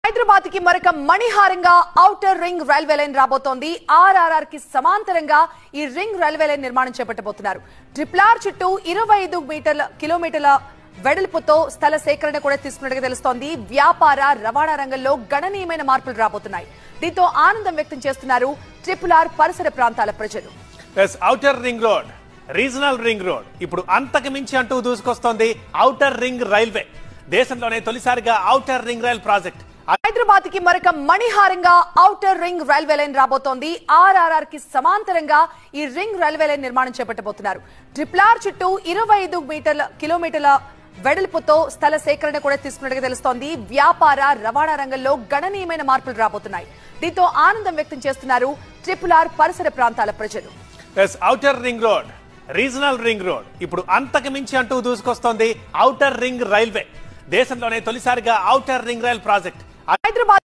హైదరాబాద్ కి మరొక మణిహారంగా outer ring railway line రాబోతోంది. ఆర్ఆర్ఆర్ కి సమాంతరంగా ఈ రింగ్ రైల్వే లైన్ నిర్మాణం చేపట్టబోతున్నారు. ట్రిపుల్ ఆర్ చుట్టూ 25 కిలోమీటర్ల వెడల్పుతో స్థల సేకరణ కూడా తీసుకున్నట్టుగా తెలుస్తోంది. వ్యాపార రవాణా రంగంలో గణనీయమైన మార్పులు రాబోతున్నాయి. దీంతో ఆనందం వ్యక్తం చేస్తున్నారు ట్రిపుల్ ఆర్ పరిసర ప్రాంతాల ప్రజలు. Outer ring road, regional ring road ఇప్పుడు అంతకు మించి అంటూ దూసుకొస్తోంది ఔటర్ రింగ్ రైల్వే. దేశంలోనే తొలిసారిగా outer ring rail project. Hyderabad కి మరొక మణిహారంగా ఔటర్ రింగ్ రైల్వే లైన్ రాబోతోంది. ఆర్ఆర్ఆర్ కి సమాంతరంగా ఈ రింగ్ రైల్వే లైన్ నిర్మాణం చేపట్టబోతున్నారు. ట్రిపుల్ ఆర్ చుట్టూ 25 కిలోమీటర్ల వెడల్పుతో స్థల సేకరణ కూడా తీసుకున్నట్టుగా తెలుస్తోంది. వ్యాపార రవాణా రంగంలో గణనీయమైన మార్పులు రాబోతున్నాయి. దీంతో ఆనందం వ్యక్తం చేస్తున్నారు ట్రిపుల్ ఆర్ పరిసర ప్రాంతాల ప్రజలు. Outer ring road, regional ring road ఇప్పుడు అంతకు మించి అంటూ దూసుకొస్తోంది ఔటర్ రింగ్ రైల్వే. దేశంలోనే తొలిసారిగా outer ring rail project. Hyderabad